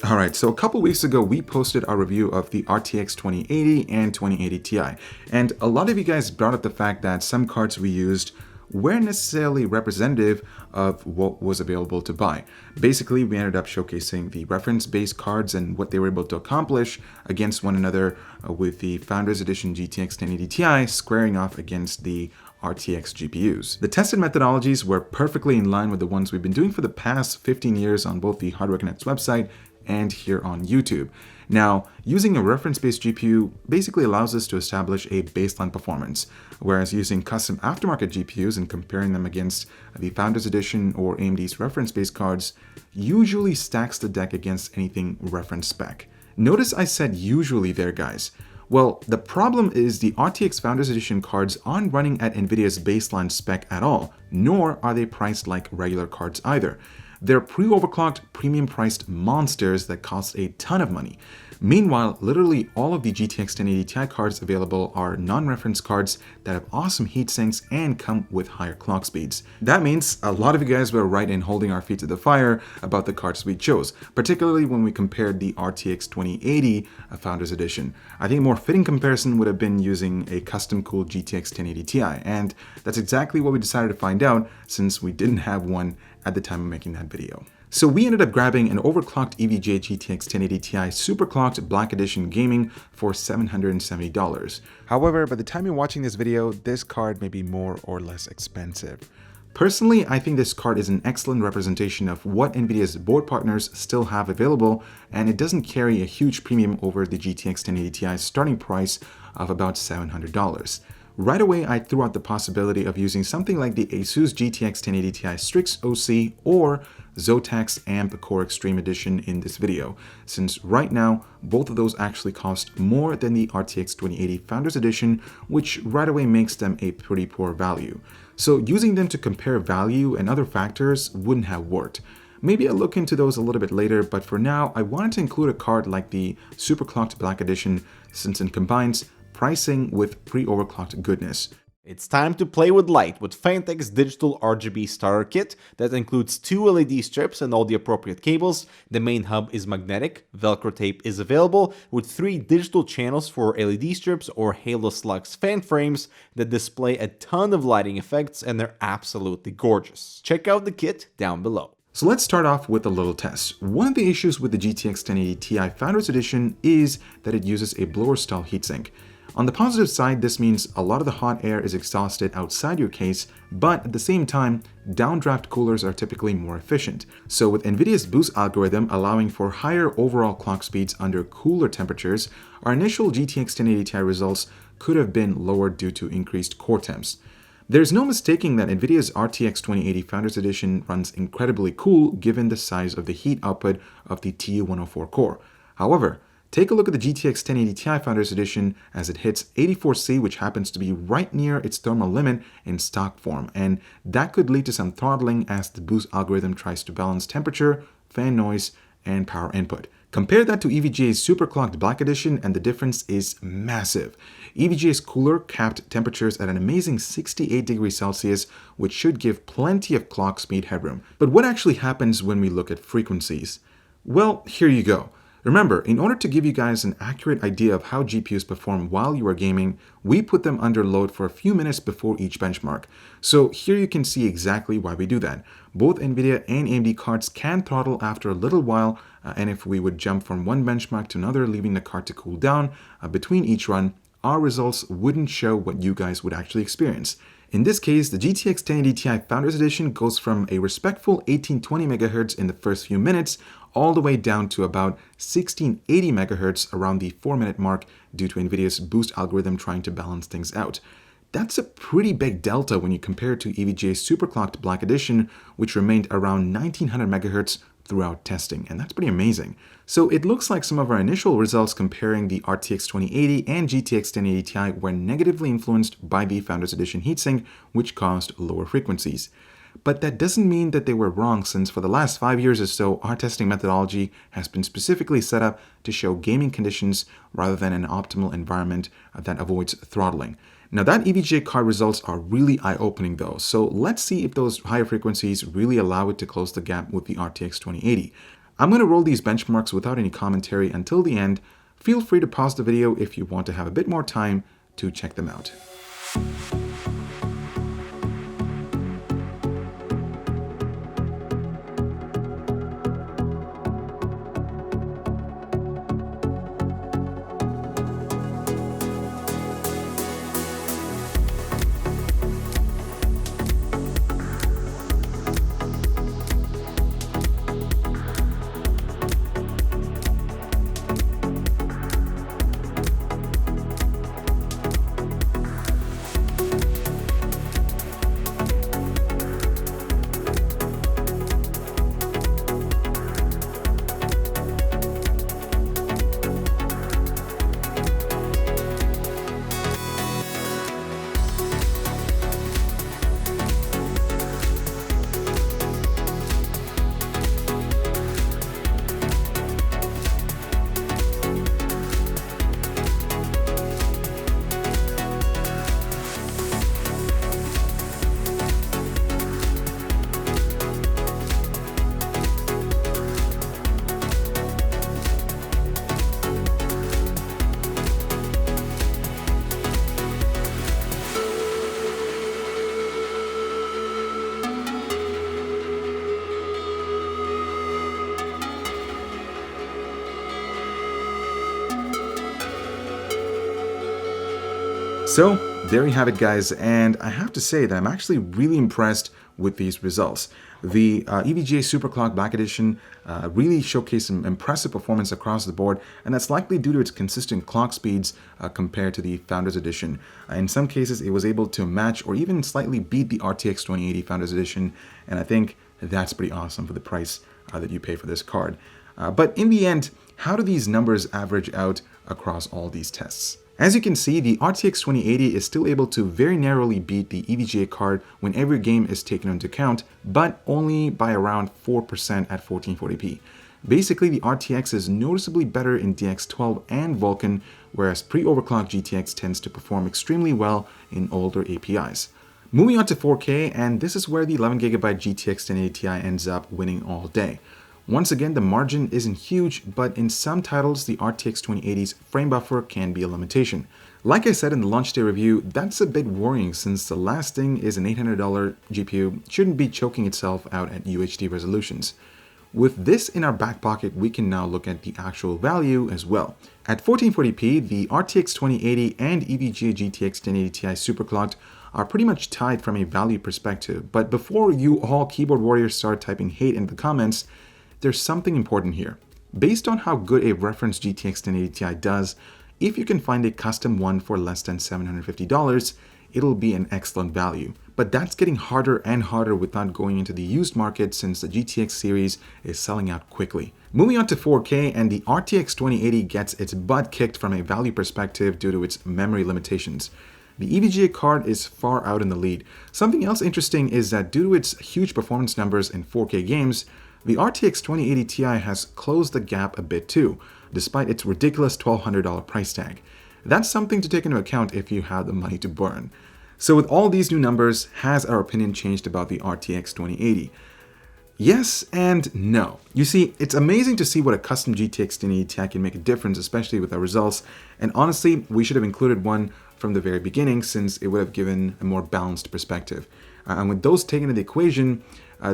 Alright, so a couple weeks ago we posted our review of the RTX 2080 and 2080 Ti, and a lot of you guys brought up the fact that some cards we used weren't necessarily representative of what was available to buy. Basically, we ended up showcasing the reference-based cards and what they were able to accomplish against one another, with the Founders Edition GTX 1080 Ti squaring off against the RTX GPUs. The tested methodologies were perfectly in line with the ones we've been doing for the past 15 years on both the Hardware Connect's website and here on YouTube. Now, using a reference-based GPU basically allows us to establish a baseline performance, whereas using custom aftermarket GPUs and comparing them against the Founders Edition or AMD's reference-based cards usually stacks the deck against anything reference spec. Notice I said usually there, guys. Well, the problem is the RTX Founders Edition cards aren't running at NVIDIA's baseline spec at all, nor are they priced like regular cards either. They're pre-overclocked, premium-priced monsters that cost a ton of money. Meanwhile, literally all of the GTX 1080 Ti cards available are non-reference cards that have awesome heat sinks and come with higher clock speeds. That means a lot of you guys were right in holding our feet to the fire about the cards we chose, particularly when we compared the RTX 2080 Founders Edition. I think a more fitting comparison would have been using a custom-cooled GTX 1080 Ti, and that's exactly what we decided to find out since we didn't have one at the time of making that video. So we ended up grabbing an overclocked EVGA GTX 1080 Ti superclocked Black Edition Gaming for $770. However, by the time you're watching this video, this card may be more or less expensive. Personally, I think this card is an excellent representation of what NVIDIA's board partners still have available, and it doesn't carry a huge premium over the GTX 1080 Ti's starting price of about $700. Right away, I threw out the possibility of using something like the ASUS GTX 1080 Ti Strix OC or Zotac AMP Core Extreme Edition in this video, since right now, both of those actually cost more than the RTX 2080 Founders Edition, which right away makes them a pretty poor value. So using them to compare value and other factors wouldn't have worked. Maybe I'll look into those a little bit later, but for now, I wanted to include a card like the Superclocked Black Edition since it combines pricing with pre-overclocked goodness. It's time to play with light with Fanatec's digital RGB starter kit that includes 2 LED strips and all the appropriate cables. The main hub is magnetic, Velcro tape is available with 3 digital channels for LED strips or Halo Slux fan frames that display a ton of lighting effects, and they're absolutely gorgeous. Check out the kit down below. So let's start off with a little test. One of the issues with the GTX 1080 Ti Founders Edition is that it uses a blower style heatsink. On the positive side, this means a lot of the hot air is exhausted outside your case, but at the same time, downdraft coolers are typically more efficient. So with NVIDIA's boost algorithm allowing for higher overall clock speeds under cooler temperatures, our initial GTX 1080 Ti results could have been lower due to increased core temps. There's no mistaking that NVIDIA's RTX 2080 Founders Edition runs incredibly cool given the size of the heat output of the TU104 core. However, take a look at the GTX 1080 Ti Founders Edition as it hits 84°C, which happens to be right near its thermal limit in stock form, and that could lead to some throttling as the boost algorithm tries to balance temperature, fan noise, and power input. Compare that to EVGA's superclocked Black Edition and the difference is massive. EVGA's cooler capped temperatures at an amazing 68°C, which should give plenty of clock speed headroom. But what actually happens when we look at frequencies? Well, here you go. Remember, in order to give you guys an accurate idea of how GPUs perform while you are gaming, we put them under load for a few minutes before each benchmark. So here you can see exactly why we do that. Both NVIDIA and AMD cards can throttle after a little while, and if we would jump from one benchmark to another, leaving the card to cool down between each run, our results wouldn't show what you guys would actually experience. In this case, the GTX 1080 Ti Founders Edition goes from a respectful 1820 MHz in the first few minutes all the way down to about 1680 MHz around the 4-minute mark due to NVIDIA's boost algorithm trying to balance things out. That's a pretty big delta when you compare it to EVGA's superclocked Black Edition, which remained around 1900 MHz throughout testing, and that's pretty amazing. So it looks like some of our initial results comparing the RTX 2080 and GTX 1080 Ti were negatively influenced by the Founders Edition heatsink, which caused lower frequencies. But that doesn't mean that they were wrong, since for the last 5 years or so, our testing methodology has been specifically set up to show gaming conditions rather than an optimal environment that avoids throttling. Now that EVGA card results are really eye-opening though, so let's see if those higher frequencies really allow it to close the gap with the RTX 2080. I'm going to roll these benchmarks without any commentary until the end. Feel free to pause the video if you want to have a bit more time to check them out. So there you have it, guys, and I have to say that I'm actually really impressed with these results. The EVGA Superclock Black Edition really showcased some impressive performance across the board, and that's likely due to its consistent clock speeds compared to the Founders Edition. In some cases, it was able to match or even slightly beat the RTX 2080 Founders Edition, and I think that's pretty awesome for the price that you pay for this card. But in the end, how do these numbers average out across all these tests? As you can see, the RTX 2080 is still able to very narrowly beat the EVGA card when every game is taken into account, but only by around 4% at 1440p. Basically, the RTX is noticeably better in DX12 and Vulkan, whereas pre-overclocked GTX tends to perform extremely well in older APIs. Moving on to 4K, and this is where the 11GB GTX 1080 Ti ends up winning all day. Once again, the margin isn't huge, but in some titles, the RTX 2080's frame buffer can be a limitation. Like I said in the launch day review, that's a bit worrying since the last thing is an $800 GPU shouldn't be choking itself out at UHD resolutions. With this in our back pocket, we can now look at the actual value as well. At 1440p, the RTX 2080 and EVGA GTX 1080 Ti Superclocked are pretty much tied from a value perspective, but before you all keyboard warriors start typing hate in the comments, there's something important here. Based on how good a reference GTX 1080 Ti does, if you can find a custom one for less than $750, it'll be an excellent value. But that's getting harder and harder without going into the used market since the GTX series is selling out quickly. Moving on to 4K, and the RTX 2080 gets its butt kicked from a value perspective due to its memory limitations. The EVGA card is far out in the lead. Something else interesting is that due to its huge performance numbers in 4K games, the RTX 2080 Ti has closed the gap a bit too, despite its ridiculous $1,200 price tag. That's something to take into account if you have the money to burn. So with all these new numbers, has our opinion changed about the RTX 2080? Yes and no. You see, it's amazing to see what a custom GTX 1080 Ti can make a difference, especially with our results, and honestly, we should have included one from the very beginning since it would have given a more balanced perspective. And with those taken into the equation,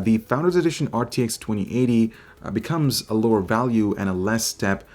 the Founders Edition RTX 2080 becomes a lower value and a less step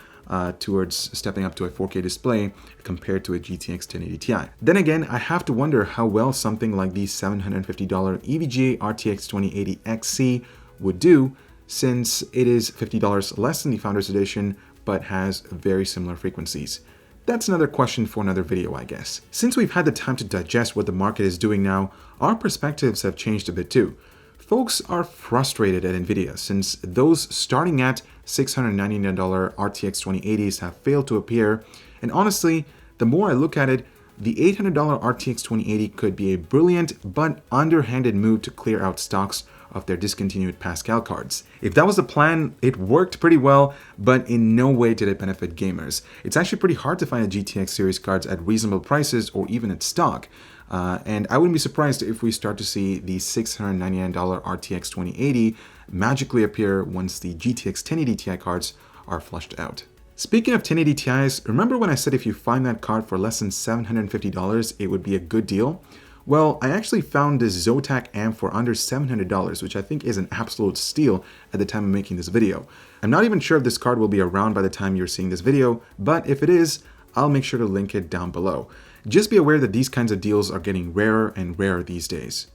towards stepping up to a 4K display compared to a GTX 1080 Ti. Then again, I have to wonder how well something like the $750 EVGA RTX 2080 XC would do, since it is $50 less than the Founders Edition but has very similar frequencies. That's another question for another video, I guess. Since we've had the time to digest what the market is doing now, our perspectives have changed a bit too. Folks are frustrated at NVIDIA since those starting at $699 RTX 2080s have failed to appear, and honestly, the more I look at it, the $800 RTX 2080 could be a brilliant but underhanded move to clear out stocks of their discontinued Pascal cards. If that was the plan, it worked pretty well, but in no way did it benefit gamers. It's actually pretty hard to find a GTX series cards at reasonable prices or even at stock. And I wouldn't be surprised if we start to see the $699 RTX 2080 magically appear once the GTX 1080 Ti cards are flushed out. Speaking of 1080 Ti's, remember when I said if you find that card for less than $750, it would be a good deal? Well, I actually found this Zotac amp for under $700, which I think is an absolute steal at the time of making this video. I'm not even sure if this card will be around by the time you're seeing this video, but if it is, I'll make sure to link it down below. Just be aware that these kinds of deals are getting rarer and rarer these days.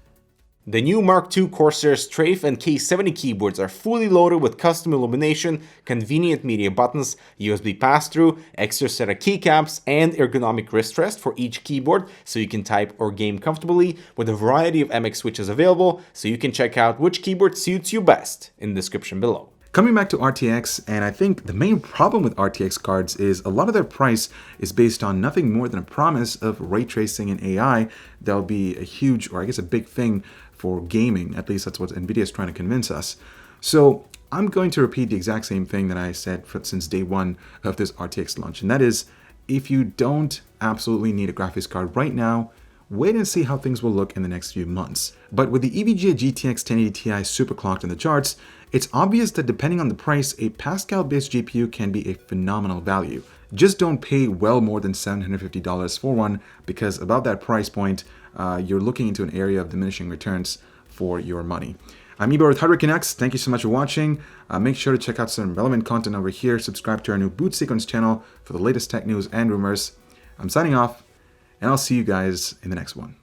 The new Mark II Corsair Strafe and K70 keyboards are fully loaded with custom illumination, convenient media buttons, USB pass-through, extra set of keycaps, and ergonomic wrist rest for each keyboard so you can type or game comfortably, with a variety of MX switches available so you can check out which keyboard suits you best in the description below. Coming back to RTX, and I think the main problem with RTX cards is a lot of their price is based on nothing more than a promise of ray tracing and AI that'll be a huge, or I guess a big thing for gaming. At least that's what NVIDIA is trying to convince us. So I'm going to repeat the exact same thing that I said since day one of this RTX launch, and that is, if you don't absolutely need a graphics card right now, wait and see how things will look in the next few months. But with the EVGA GTX 1080 Ti superclocked in the charts, it's obvious that depending on the price, a Pascal-based GPU can be a phenomenal value. Just don't pay well more than $750 for one, because above that price point, you're looking into an area of diminishing returns for your money. I'm Ibo with Hardware Canucks. Thank you so much for watching. Make sure to check out some relevant content over here. Subscribe to our new Boot Sequence channel for the latest tech news and rumors. I'm signing off, and I'll see you guys in the next one.